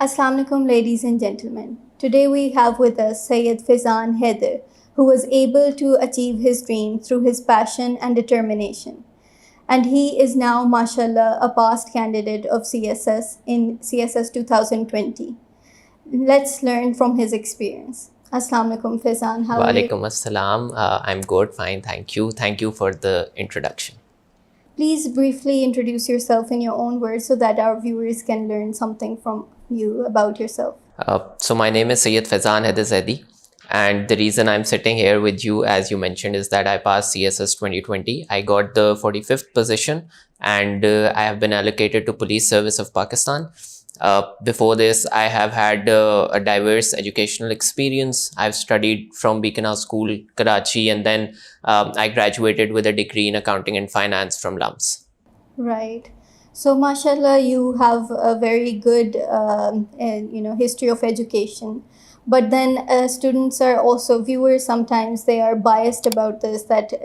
Assalamu alaikum, ladies and gentlemen. Today we have with us Sayyid Fizan Haider, who was able to achieve his dream through his passion and determination. And he is now, mashallah, a past candidate of CSS in CSS 2020. Let's learn from his experience. Assalamu alaikum, Fizan. How are you? Walaikum assalam. I'm good, fine, thank you. Thank you for the introduction. Please briefly introduce yourself in your own words so that our viewers can learn something from you about yourself. So my name is Sayyid Fizan Haider Zaidi, and the reason I'm sitting here with you, as you mentioned, is that I passed CSS 2020. I got the 45th position, and I have been allocated to Police Service of Pakistan. Before this, I have had a diverse educational experience. I've studied from Beacon House School, Karachi, and then I graduated with a degree in accounting and finance from LUMS. Right. So, mashallah, you have a very good, history of education. But then students are also, viewers sometimes, they are biased about this, that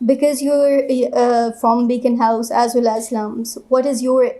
Because you're from Beacon House as well as LUMS, what is your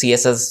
CSS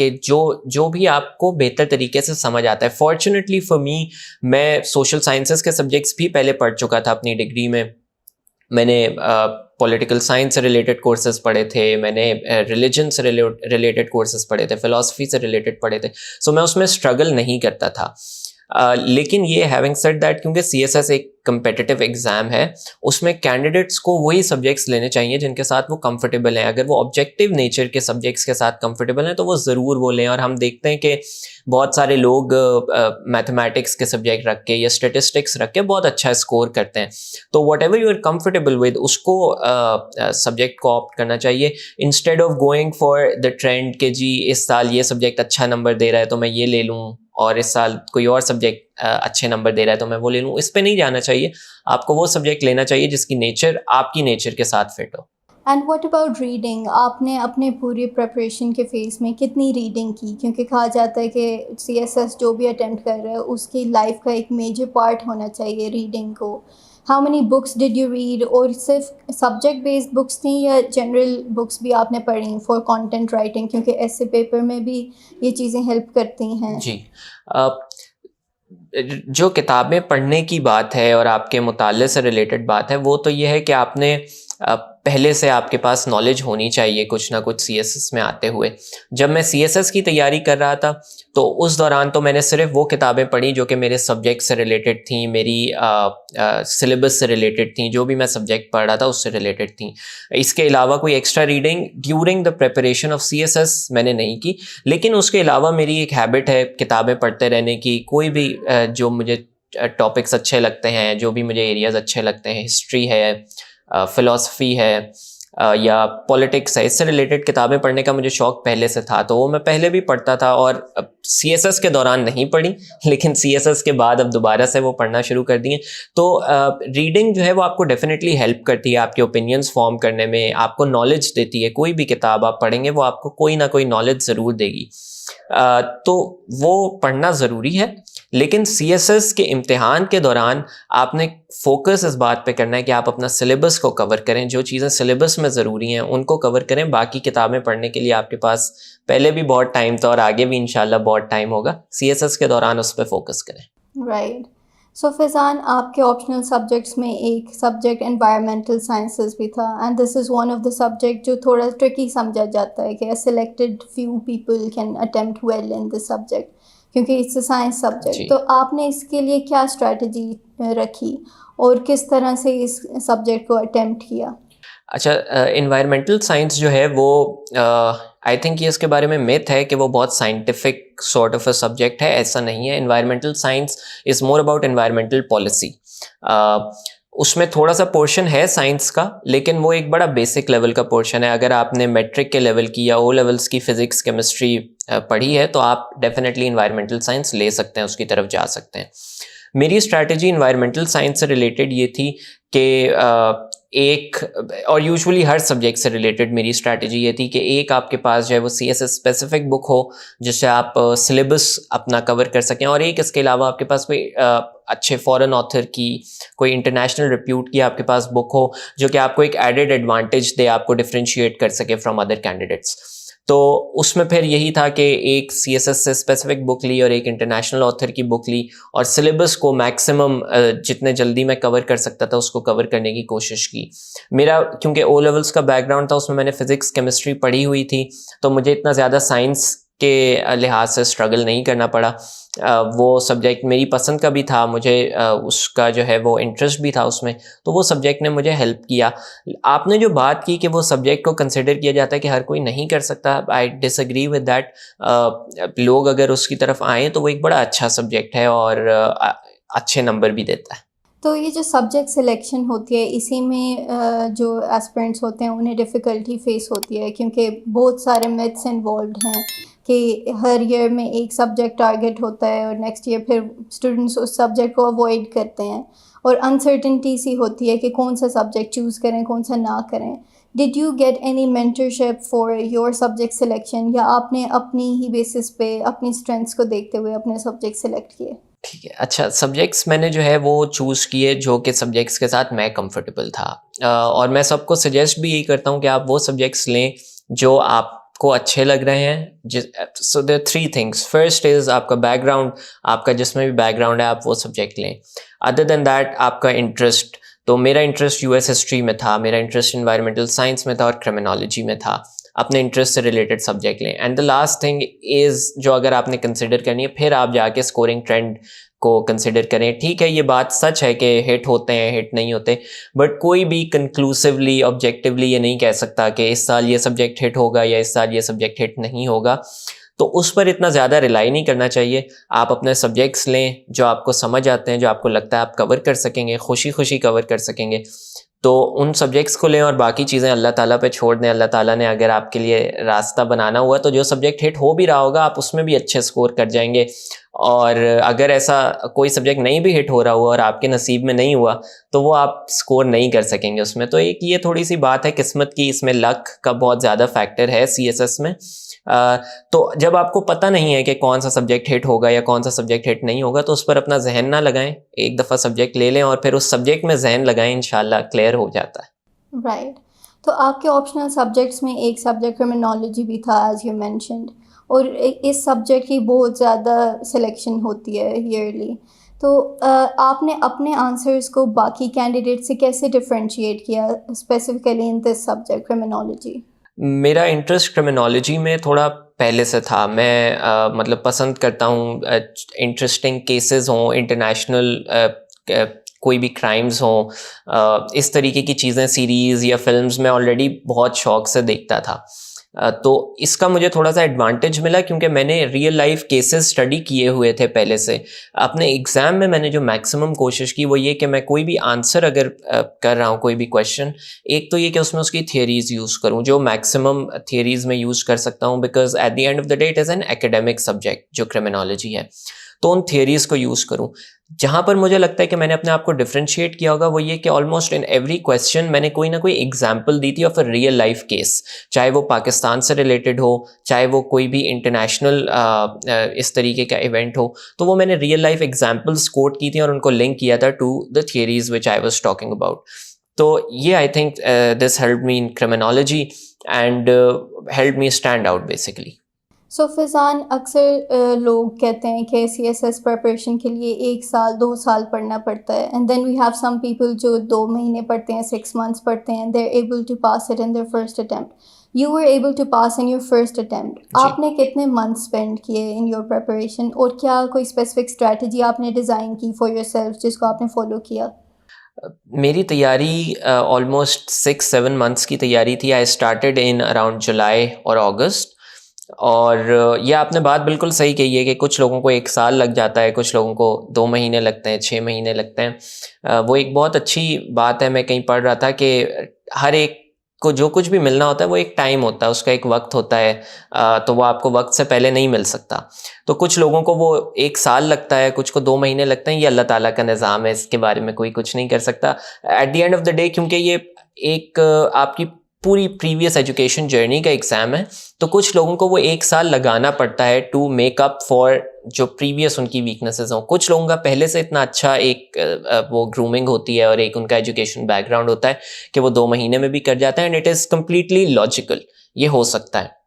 کہ جو بھی آپ کو بہتر طریقے سے سمجھ آتا ہے. فارچونیٹلی فار می, میں سوشل سائنسز کے سبجیکٹس بھی پہلے پڑھ چکا تھا اپنی ڈگری میں. میں نے پولیٹیکل سائنس سے ریلیٹڈ کورسز پڑھے تھے, میں نے ریلیجن سے ریلیٹڈ کورسز پڑھے تھے, فلاسفی سے ریلیٹڈ پڑھے تھے. سو میں اس میں اسٹرگل نہیں کرتا تھا. لیکن یہ ہیونگ سیڈ دیٹ, کیونکہ سی ایس ایس ایک کمپیٹیٹیو ایگزام ہے, اس میں کینڈیڈیٹس کو وہی سبجیکٹس لینے چاہیے جن کے ساتھ وہ کمفرٹیبل ہیں. اگر وہ آبجیکٹیو نیچر کے سبجیکٹس کے ساتھ کمفرٹیبل ہیں تو وہ ضرور وہ لیں. اور ہم دیکھتے ہیں کہ بہت سارے لوگ میتھمیٹکس کے سبجیکٹ رکھ کے یا اسٹیٹسٹکس رکھ کے بہت اچھا اسکور کرتے ہیں. تو whatever you are comfortable with, اس کو سبجیکٹ کو آپٹ کرنا چاہیے, instead of going for the trend کہ جی اس سال یہ سبجیکٹ اچھا نمبر دے رہا ہے تو میں یہ لے لوں, اور اس سال کوئی اور سبجیکٹ اچھے نمبر دے رہا ہے تو میں وہ لے لوں. اس پہ نہیں جانا چاہیے. آپ کو وہ سبجیکٹ لینا چاہیے جس کی نیچر آپ کی نیچر کے ساتھ فٹ ہو. And what about reading? آپ نے اپنے پوری پریپریشن کے فیز میں کتنی ریڈنگ کی؟ کیونکہ کہا جاتا ہے کہ سی ایس ایس جو بھی اٹیمپٹ کر رہا ہے اس کی لائف کا ایک میجر پارٹ ہونا چاہیے ریڈنگ کو. How many books did you read? اور صرف سبجیکٹ بیسڈ بکس تھیں یا جنرل بکس بھی آپ نے پڑھیں فار کانٹینٹ رائٹنگ؟ کیونکہ ایسے پیپر میں بھی یہ چیزیں ہیلپ کرتی ہیں. جی, جو کتابیں پڑھنے کی بات ہے اور آپ کے مطالعے سے ریلیٹڈ بات ہے, وہ تو یہ ہے کہ آپ نے پہلے سے آپ کے پاس نالج ہونی چاہیے کچھ نہ کچھ سی ایس ایس میں آتے ہوئے. جب میں سی ایس ایس کی تیاری کر رہا تھا تو اس دوران تو میں نے صرف وہ کتابیں پڑھی جو کہ میرے سبجیکٹ سے ریلیٹڈ تھیں, میری سلیبس سے ریلیٹڈ تھیں, جو بھی میں سبجیکٹ پڑھ رہا تھا اس سے ریلیٹڈ تھیں. اس کے علاوہ کوئی extra reading during the preparation of C S S میں نے نہیں کی. لیکن اس کے علاوہ میری ایک ہیبٹ ہے کتابیں پڑھتے رہنے کی. کوئی بھی جو مجھے ٹاپکس اچھے لگتے ہیں, جو بھی مجھے ایریاز اچھے لگتے ہیں, ہسٹری ہے, فلاسفی ہے یا پولیٹکس ہے, اس سے ریلیٹڈ کتابیں پڑھنے کا مجھے شوق پہلے سے تھا, تو وہ میں پہلے بھی پڑھتا تھا. اور سی ایس ایس کے دوران نہیں پڑھی, لیکن سی ایس ایس کے بعد اب دوبارہ سے وہ پڑھنا شروع کر دی ہیں. تو ریڈنگ جو ہے وہ آپ کو ڈیفینیٹلی ہیلپ کرتی ہے آپ کے اوپینینس فارم کرنے میں, آپ کو نالج دیتی ہے. کوئی بھی کتاب آپ پڑھیں گے وہ آپ کو کوئی نہ کوئی نالج ضرور دے گی. تو وہ پڑھنا ضروری ہے. لیکن سی ایس ایس کے امتحان کے دوران آپ نے فوکس اس بات پہ کرنا ہے کہ آپ اپنا سلیبس کو کور کریں. جو چیزیں سلیبس میں ضروری ہیں ان کو کور کریں. باقی کتابیں پڑھنے کے لیے آپ کے پاس پہلے بھی بہت ٹائم تھا اور آگے بھی انشاءاللہ بہت ٹائم ہوگا. سی ایس ایس کے دوران اس پہ فوکس کریں. رائٹ. سو فیضان, آپ کے آپشنل سبجیکٹس میں ایک سبجیکٹ انوائرمنٹل سائنسز بھی تھا, and this is one of the subject جو تھوڑا ٹرکی سمجھا جاتا ہے کہ selected few people can attempt well in this subject کیونکہ اٹس اے سائنس سبجیکٹ. تو آپ نے اس کے لیے کیا اسٹریٹجی رکھی اور کس طرح سے اس سبجیکٹ کو اٹیمپٹ کیا؟ اچھا, انوائرمنٹل سائنس جو ہے وہ آئی تھنک یہ اس کے بارے میں میتھ ہے کہ وہ بہت scientific sort of a subject ہے. ایسا نہیں ہے. Environmental science is more about environmental policy. اس میں تھوڑا سا پورشن ہے سائنس کا, لیکن وہ ایک بڑا بیسک لیول کا پورشن ہے. اگر آپ نے میٹرک کے لیول کی یا او لیولس کی فزکس کیمسٹری پڑھی ہے تو آپ ڈیفینیٹلی انوائرمنٹل سائنس لے سکتے ہیں, اس کی طرف جا سکتے ہیں. میری اسٹریٹجی انوائرمنٹل سائنس سے ریلیٹڈ یہ تھی کہ ایک, اور یوزولی ہر سبجیکٹ سے ریلیٹڈ میری اسٹریٹجی یہ تھی کہ ایک آپ کے پاس جو ہے وہ سی ایس ایس اسپیسیفک بک ہو جس سے آپ سلیبس اپنا کور کر سکیں, اور ایک اس کے علاوہ آپ کے پاس کوئی اچھے فورن آتھر کی, کوئی انٹرنیشنل ریپیوٹ کی آپ کے پاس بک ہو جو کہ آپ کو ایک ایڈیڈ ایڈوانٹیج دے, آپ کو ڈفرینشیٹ کر سکے فرام ادر کینڈیڈیٹس. تو اس میں پھر یہی تھا کہ ایک سی ایس ایس سے اسپیسیفک بک لی اور ایک انٹرنیشنل آتھر کی بک لی, اور سلیبس کو میکسیمم جتنے جلدی میں کور کر سکتا تھا اس کو کور کرنے کی کوشش کی. میرا کیونکہ او لیولس کا بیک گراؤنڈ تھا, اس میں نے فزکس کیمسٹری پڑھی ہوئی تھی, تو مجھے اتنا زیادہ سائنس کے لحاظ سے اسٹرگل نہیں کرنا پڑا. وہ سبجیکٹ میری پسند کا بھی تھا, مجھے اس کا جو ہے وہ انٹرسٹ بھی تھا اس میں, تو وہ سبجیکٹ نے مجھے ہیلپ کیا. آپ نے جو بات کی کہ وہ سبجیکٹ کو کنسیڈر کیا جاتا ہے کہ ہر کوئی نہیں کر سکتا, آئی ڈس ایگری ود دیٹ. لوگ اگر اس کی طرف آئیں تو وہ ایک بڑا اچھا سبجیکٹ ہے اور اچھے نمبر بھی دیتا ہے. تو یہ جو سبجیکٹ سلیکشن ہوتی ہے اسی میں جو ایسپرنٹس ہوتے ہیں انہیں ڈیفیکلٹی فیس ہوتی ہے کیونکہ بہت سارے میتھس انوالوڈ ہیں کہ ہر ایئر میں ایک سبجیکٹ ٹارگیٹ ہوتا ہے اور نیکسٹ ایئر پھر اسٹوڈنٹس اس سبجیکٹ کو اوائڈ کرتے ہیں, اور انسرٹنٹی سی ہوتی ہے کہ کون سا سبجیکٹ چوز کریں کون سا نہ کریں. Did you get any mentorship for your subject selection, یا آپ نے اپنی ہی بیسس پہ اپنی اسٹرینتھس کو دیکھتے ہوئے اپنے سبجیکٹ سلیکٹ کیے؟ ٹھیک ہے. اچھا, سبجیکٹس میں نے جو ہے وہ چوز کیے جو کہ سبجیکٹس کے ساتھ میں کمفرٹیبل تھا, اور میں سب کو سجیسٹ بھی یہی کرتا ہوں کہ آپ وہ سبجیکٹس لیں جو آپ کو اچھے لگ رہے ہیں. سو دیر 3 things. فرسٹ از آپ کا بیک گراؤنڈ, آپ کا جس میں بھی بیک گراؤنڈ ہے آپ وہ سبجیکٹ لیں. ادر دین دیٹ آپ کا انٹرسٹ, تو میرا انٹرسٹ US ہسٹری میں تھا, میرا انٹرسٹ انوائرمنٹل سائنس میں تھا اور کرمنالوجی میں تھا. اپنے انٹرسٹ سے ریلیٹڈ سبجیکٹ لیں. And the last thing is جو اگر آپ نے کنسیڈر کرنی ہے, پھر آپ جا کے اسکورنگ ٹرینڈ کو کنسیڈر کریں. ٹھیک ہے یہ بات سچ ہے کہ ہٹ ہوتے ہیں, ہٹ نہیں ہوتے, بٹ کوئی بھی کنکلوسیولی آبجیکٹیولی یہ نہیں کہہ سکتا کہ اس سال یہ سبجیکٹ ہٹ ہوگا یا اس سال یہ سبجیکٹ ہٹ نہیں ہوگا. تو اس پر اتنا زیادہ ریلائی نہیں کرنا چاہیے. آپ اپنے سبجیکٹس لیں جو آپ کو سمجھ آتے ہیں, جو آپ کو لگتا ہے آپ کور کر سکیں گے, خوشی خوشی کور کر سکیں گے, تو ان سبجیکٹس کو لیں اور باقی چیزیں اللہ تعالیٰ پہ چھوڑ دیں. اللہ تعالیٰ نے اگر آپ کے لیے راستہ بنانا ہوا تو جو سبجیکٹ ہٹ ہو بھی رہا ہوگا آپ اس میں بھی اچھے اسکور کر جائیں گے. اور اگر ایسا کوئی سبجیکٹ نہیں بھی ہٹ ہو رہا ہوا اور آپ کے نصیب میں نہیں ہوا تو وہ آپ اسکور نہیں کر سکیں گے اس میں. تو ایک یہ تھوڑی سی بات ہے قسمت کی, اس میں لک کا بہت زیادہ فیکٹر ہے CSS میں. تو جب آپ کو پتہ نہیں ہے کہ کون سا سبجیکٹ ہٹ ہوگا یا کون سا سبجیکٹ ہٹ نہیں ہوگا تو اس پر اپنا ذہن نہ لگائیں. ایک دفعہ سبجیکٹ لے لیں اور پھر اس سبجیکٹ میں ذہن لگائیں, انشاءاللہ کلیئر ہو جاتا ہے. رائٹ. تو آپ کے آپشنل سبجیکٹس میں ایک سبجیکٹ کرمنالوجی بھی تھا ایز یو مینشنڈ, اور اس سبجیکٹ کی بہت زیادہ سلیکشن ہوتی ہے ایئرلی. تو آپ نے اپنے آنسرس کو باقی کینڈیڈیٹ سے کیسے ڈفرینشیٹ کیا specifically in this subject criminology? میرا انٹرسٹ کرمنالوجی میں تھوڑا پہلے سے تھا. میں مطلب پسند کرتا ہوں انٹرسٹنگ کیسز ہوں, انٹرنیشنل کوئی بھی کرائمز ہوں, اس طریقے کی چیزیں سیریز یا فلمز میں آلریڈی بہت شوق سے دیکھتا تھا. تو اس کا مجھے تھوڑا سا ایڈوانٹیج ملا کیونکہ میں نے ریئل لائف کیسز اسٹڈی کیے ہوئے تھے پہلے سے. اپنے ایگزام میں نے جو میکسیمم کوشش کی وہ یہ کہ میں کوئی بھی آنسر اگر کر رہا ہوں کوئی بھی کویشچن, ایک تو یہ کہ اس میں اس کی تھیوریز یوز کروں, جو میکسیمم تھیوریز میں یوز کر سکتا ہوں, because at the end of the day it is an academic subject جو کرمنالوجی ہے. تو ان تھیوریز کو یوز کروں. جہاں پر مجھے لگتا ہے کہ میں نے اپنے آپ کو ڈفرینشیٹ کیا ہوگا وہ یہ کہ آلموسٹ ان ایوری کویسچن میں نے کوئی نہ کوئی ایگزامپل دی تھی of a real life case, چاہے وہ پاکستان سے ریلیٹڈ ہو, چاہے وہ کوئی بھی انٹرنیشنل اس طریقے کا ایونٹ ہو, تو وہ میں نے ریئل لائف ایگزامپلس کوٹ کی تھیں اور ان کو لنک کیا تھا to the theories which I was talking about. تو یہ I think this help me in criminology and help me stand out basically. So Faizan, اکثر لوگ کہتے ہیں کہ CSS پریپریشن کے لیے 1 سال 2 سال پڑھنا پڑتا ہے, and then we have some people جو 2 مہینے پڑھتے ہیں, 6 months پڑھتے ہیں, they are able to pass it in their first attempt. You were able to pass in your first attempt. آپ نے کتنے منتھ اسپینڈ کیے ان یور پریپریشن, اور کیا کوئی اسپیسیفک اسٹریٹجی آپ نے ڈیزائن کی فار یور سیلف جس کو آپ نے فالو کیا؟ میری تیاری آلموسٹ 6-7 months کی تیاری تھی. آئی اسٹارٹیڈ ان اراؤنڈ جولائی اور اگست. اور یہ آپ نے بات بالکل صحیح کہی ہے کہ کچھ لوگوں کو 1 سال لگ جاتا ہے, کچھ لوگوں کو 2 مہینے لگتے ہیں, 6 مہینے لگتے ہیں. وہ ایک بہت اچھی بات ہے, میں کہیں پڑھ رہا تھا کہ ہر ایک کو جو کچھ بھی ملنا ہوتا ہے وہ ایک ٹائم ہوتا ہے, اس کا ایک وقت ہوتا ہے, تو وہ آپ کو وقت سے پہلے نہیں مل سکتا. تو کچھ لوگوں کو وہ 1 سال لگتا ہے, کچھ کو 2 مہینے لگتے ہیں. یہ اللہ تعالیٰ کا نظام ہے, اس کے بارے میں کوئی کچھ نہیں کر سکتا at the end of the day, کیونکہ یہ ایک آپ کی پوری پریویس ایجوکیشن جرنی کا ایگزام ہے. تو کچھ لوگوں کو وہ 1 سال لگانا پڑتا ہے ٹو میک اپ فار جو پریویس ان کی ویکنیسز ہوں. کچھ لوگوں کا پہلے سے اتنا اچھا ایک وہ گرومنگ ہوتی ہے اور ایک ان کا ایجوکیشن بیک گراؤنڈ ہوتا ہے کہ وہ 2 مہینے میں بھی کر جاتا ہے, and it is completely logical, یہ ہو سکتا ہے.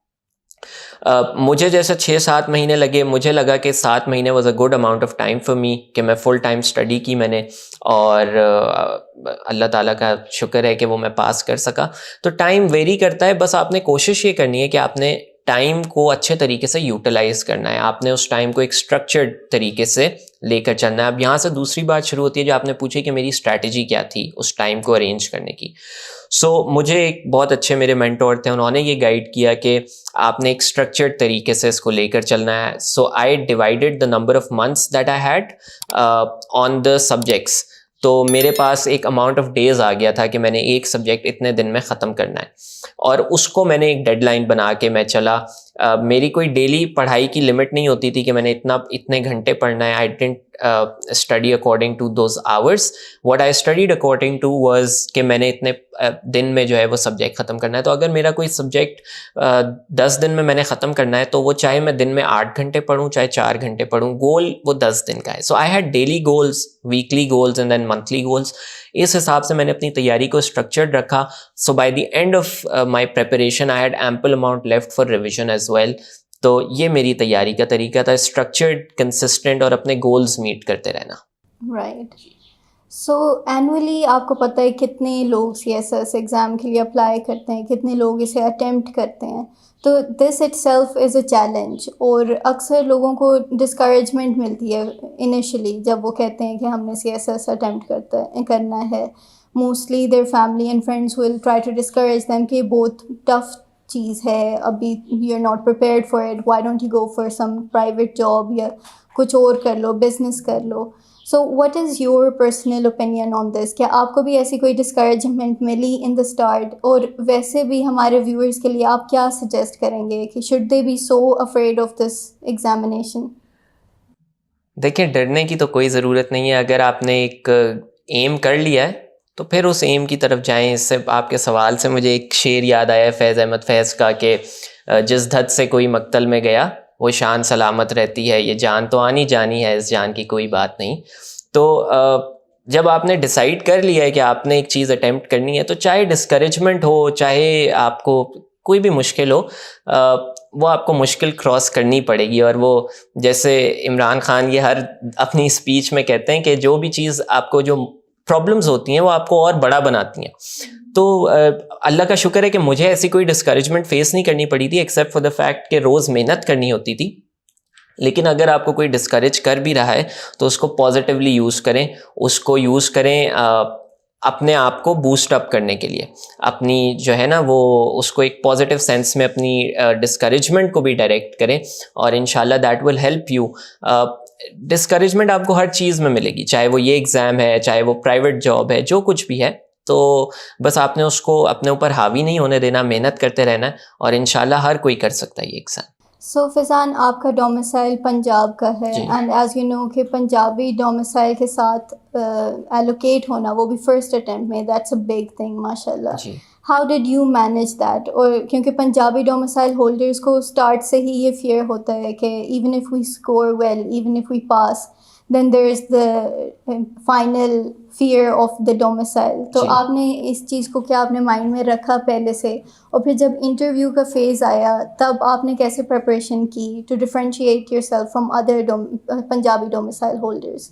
مجھے جیسے 6-7 مہینے لگے, مجھے لگا کہ 7 مہینے was a good amount of time for me, کہ میں فل ٹائم اسٹڈی کی میں نے, اور اللہ تعالیٰ کا شکر ہے کہ وہ میں پاس کر سکا. تو ٹائم ویری کرتا ہے, بس آپ نے کوشش یہ کرنی ہے کہ آپ نے ٹائم کو اچھے طریقے سے یوٹیلائز کرنا ہے, آپ نے اس ٹائم کو ایک اسٹرکچرڈ طریقے سے لے کر چلنا ہے. اب یہاں سے دوسری بات شروع ہوتی ہے جو آپ نے پوچھی کہ میری اسٹریٹجی کیا تھی اس ٹائم کو ارینج کرنے کی. سو مجھے ایک بہت اچھے میرے مینٹور تھے, انہوں نے یہ گائیڈ کیا کہ آپ نے ایک اسٹرکچرڈ طریقے سے اس کو لے کر چلنا ہے. So I divided the number of months that I had on the subjects. تو میرے پاس ایک اماؤنٹ آف ڈیز آ گیا تھا کہ میں نے ایک سبجیکٹ اتنے دن میں ختم کرنا ہے, اور اس کو میں نے ایک ڈیڈ لائن بنا کے میں چلا. میری کوئی ڈیلی پڑھائی کی لمٹ نہیں ہوتی تھی کہ میں نے اتنے گھنٹے پڑھنا ہے. I didn't study according to those hours. What I studied according to was کہ میں نے اتنے دن میں جو ہے وہ سبجیکٹ ختم کرنا ہے. تو اگر میرا کوئی سبجیکٹ 10 دن میں نے ختم کرنا ہے تو وہ چاہے میں دن میں 8 گھنٹے پڑھوں چاہے 4 گھنٹے پڑھوں, گول وہ 10 دن کا ہے. So I had daily goals, weekly goals and then monthly goals. اس حساب سے میں نے اپنی تیاری کو اسٹرکچرڈ رکھا. So by the end of my preparation I had ample amount left for revision as well. تو یہ میری تیاری کا طریقہ تھا, اسٹرکچرڈ, کنسسٹنٹ اور اپنے گولز میٹ کرتے رہنا. رائٹ. سو اینولی آپ کو پتہ ہے کتنے لوگ سی ایس ایس ایگزام کے لیے اپلائی کرتے ہیں, کتنے لوگ اسے اٹیمپٹ کرتے ہیں, تو this it self is a challenge. اور اکثر لوگوں کو ڈسکریجمنٹ ملتی ہے انیشلی جب وہ کہتے ہیں کہ ہم نے سی ایس ایس اٹیمپٹ کرنا ہے. Mostly their family and friends will try to discourage them کہ بہت ٹف چیز ہے, ابھی you are not prepared for it, why don't you go for some private job یا کچھ اور کر لو, بزنس کر لو. So what is your personal opinion on this? کیا آپ کو بھی ایسی کوئی ڈسکریجمنٹ ملی ان دا اسٹارٹ؟ اور ویسے بھی ہمارے ویورس کے لیے آپ کیا سجیسٹ کریں گے کہ should they be so afraid of this examination? دیکھیں, ڈرنے کی تو کوئی ضرورت نہیں ہے. اگر آپ نے ایک ایم کر لیا ہے تو پھر اس ایم کی طرف جائیں. اس سے آپ کے سوال سے مجھے ایک شعر یاد آیا فیض احمد فیض کا کہ جس دھت سے کوئی مقتل میں گیا وہ شان سلامت رہتی ہے, یہ جان تو آنی جانی ہے, اس جان کی کوئی بات نہیں. تو جب آپ نے ڈیسائیڈ کر لیا ہے کہ آپ نے ایک چیز اٹیمپٹ کرنی ہے, تو چاہے ڈسکریجمنٹ ہو, چاہے آپ کو کوئی بھی مشکل ہو, وہ آپ کو مشکل کراس کرنی پڑے گی. اور وہ جیسے عمران خان یہ ہر اپنی اسپیچ میں کہتے ہیں کہ جو بھی چیز آپ کو, جو پرابلمز ہوتی ہیں وہ آپ کو اور بڑا بناتی ہیں. تو اللہ کا شکر ہے کہ مجھے ایسی کوئی ڈسکریجمنٹ فیس نہیں کرنی پڑی تھی, ایکسیپٹ فار دا فیکٹ کہ روز محنت کرنی ہوتی تھی. لیکن اگر آپ کو کوئی ڈسکریج کر بھی رہا ہے تو اس کو پازیٹیولی یوز کریں, اس کو یوز کریں اپنے آپ کو بوسٹ اپ کرنے کے لیے. اپنی جو ہے نا وہ اس کو ایک پازیٹیو سینس میں اپنی ڈسکریجمنٹ کو بھی ڈائریکٹ کریں, اور انشاءاللہ that will help you. Discouragement آپ کو ہر چیز میں ملے گی, چاہے وہ یہ ایگزام ہے, چاہے وہ پرائیویٹ جاب ہے, جو کچھ بھی ہے. تو بس آپ نے اس کو اپنے اوپر حاوی نہیں ہونے دینا, محنت کرتے رہنا ہے, اور انشاءاللہ ہر کوئی کر سکتا ہے یہ ایگزام. سو فیضان, آپ کا ڈومیسائل پنجاب کا ہے, اینڈ ایز یو نو کہ پنجابی ڈومیسائل کے ساتھ ایلوکیٹ ہونا, وہ بھی فرسٹ اٹیمپٹ میں, دیٹس اے بگ تھنگ ماشاء اللہ. How did you manage that? اور کیونکہ پنجابی ڈومیسائل ہولڈرس کو اسٹارٹ سے ہی یہ فیئر ہوتا ہے کہ even if we score well, even if we pass, then there is the final fear of the domicile. تو آپ نے اس چیز کو کیا اپنے مائنڈ میں رکھا پہلے سے, اور پھر جب انٹرویو کا فیز آیا تب آپ نے کیسے پریپریشن کی to differentiate yourself from other Punjabi domicile holders?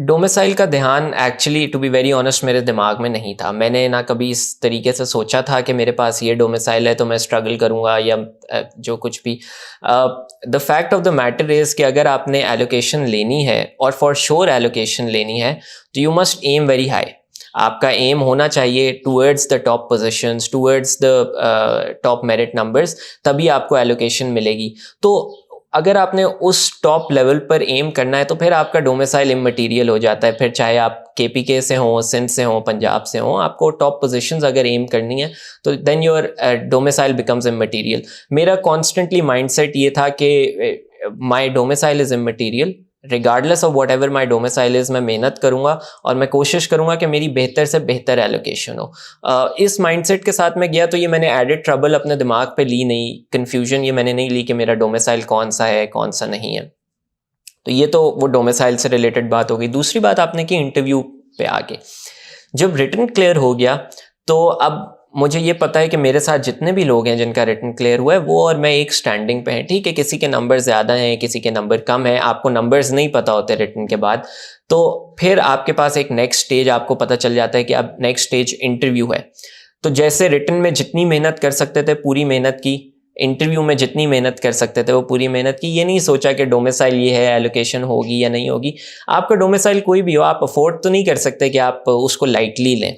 Domicile کا دھیان actually to be very honest میرے دماغ میں نہیں تھا. میں نے نہ کبھی اس طریقے سے سوچا تھا کہ میرے پاس یہ ڈومیسائل ہے تو میں اسٹرگل کروں گا یا جو کچھ بھی. The fact of the matter is کہ اگر آپ نے ایلوکیشن لینی ہے, اور فار شیور ایلوکیشن لینی ہے, تو you must am very high. آپ کا ایم ہونا چاہیے towards the top positions, towards the top merit numbers, تبھی آپ کو ایلوکیشن ملے گی. تو اگر آپ نے اس ٹاپ لیول پر ایم کرنا ہے تو پھر آپ کا ڈومیسائل امٹیریل ہو جاتا ہے. پھر چاہے آپ کے پی کے سے ہوں, سندھ سے ہوں, پنجاب سے ہوں, آپ کو ٹاپ پوزیشنز اگر ایم کرنی ہے تو then your domicile becomes immaterial. میرا کانسٹنٹلی مائنڈ سیٹ یہ تھا کہ my domicile is immaterial, regardless of whatever my domicile is. میں محنت کروں گا اور میں کوشش کروں گا کہ میری بہتر سے بہتر ایلوکیشن ہو. اس مائنڈ سیٹ کے ساتھ میں گیا تو یہ میں نے ایڈڈ ٹربل اپنے دماغ پہ لی نہیں, کنفیوژن یہ میں نے نہیں لی کہ میرا ڈومیسائل کون سا ہے کون سا نہیں ہے. تو یہ تو وہ ڈومیسائل سے ریلیٹڈ بات ہو گئی. دوسری بات آپ نے کی انٹرویو پہ آ کے, جب ریٹن کلیئر ہو گیا تو اب مجھے یہ پتا ہے کہ میرے ساتھ جتنے بھی لوگ ہیں جن کا ریٹن کلیئر ہوا ہے وہ اور میں ایک سٹینڈنگ پہ ہیں. ٹھیک ہے, کسی کے نمبر زیادہ ہیں, کسی کے نمبر کم ہیں, آپ کو نمبرز نہیں پتا ہوتے ریٹن کے بعد. تو پھر آپ کے پاس ایک نیکسٹ اسٹیج آپ کو پتہ چل جاتا ہے کہ اب نیکسٹ اسٹیج انٹرویو ہے. تو جیسے ریٹن میں جتنی محنت کر سکتے تھے پوری محنت کی, انٹرویو میں جتنی محنت کر سکتے تھے وہ پوری محنت کی. یہ نہیں سوچا کہ ڈومیسائل یہ ہے, ایلوکیشن ہوگی یا نہیں ہوگی. آپ کا ڈومیسائل کوئی بھی ہو, آپ افورڈ تو نہیں کر سکتے کہ آپ اس کو لائٹلی لیں.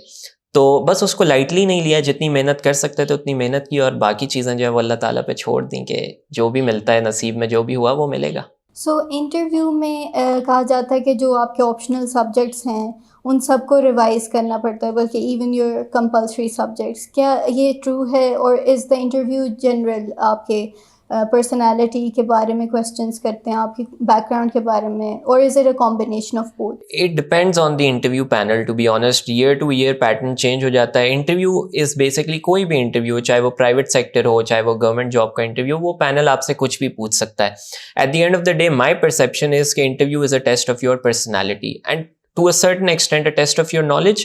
تو بس اس کو لائٹلی نہیں لیا, جتنی محنت کر سکتے تھے اتنی محنت کی, اور باقی چیزیں جو ہے وہ اللہ تعالیٰ پہ چھوڑ دیں کہ جو بھی ملتا ہے نصیب میں, جو بھی ہوا وہ ملے گا. سو انٹرویو میں کہا جاتا ہے کہ جو آپ کے آپشنل سبجیکٹس ہیں ان سب کو ریوائز کرنا پڑتا ہے, بلکہ ایون یور کمپلسری سبجیکٹس. کیا یہ ٹرو ہے, اور از دا انٹرویو جنرل آپ کے پرسنالٹی کے بارے میں کویسچنس کرتے ہیں, آپ کی بیک گراؤنڈ کے بارے میں, اور is it a combination of both? It depends on the interview panel to be honest. Year to year pattern change ہو جاتا ہے. انٹرویو از بیسکلی کوئی بھی انٹرویو, چاہے وہ پرائیویٹ سیکٹر ہو, چاہے وہ گورنمنٹ جاب کا انٹرویو, وہ پینل آپ سے کچھ بھی پوچھ سکتا ہے. At the end of the day my perception is کہ interview is a test of your personality, and to a certain extent a test of your knowledge.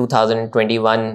2021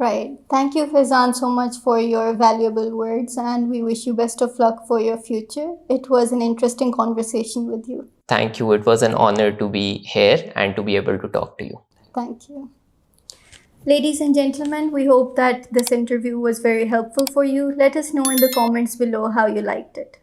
Right. Thank you, Faizan, so much for your valuable words, and we wish you best of luck for your future. It was an interesting conversation with you. Thank you. It was an honor to be here and to be able to talk to you. Thank you. Ladies and gentlemen, we hope that this interview was very helpful for you. Let us know in the comments below how you liked it.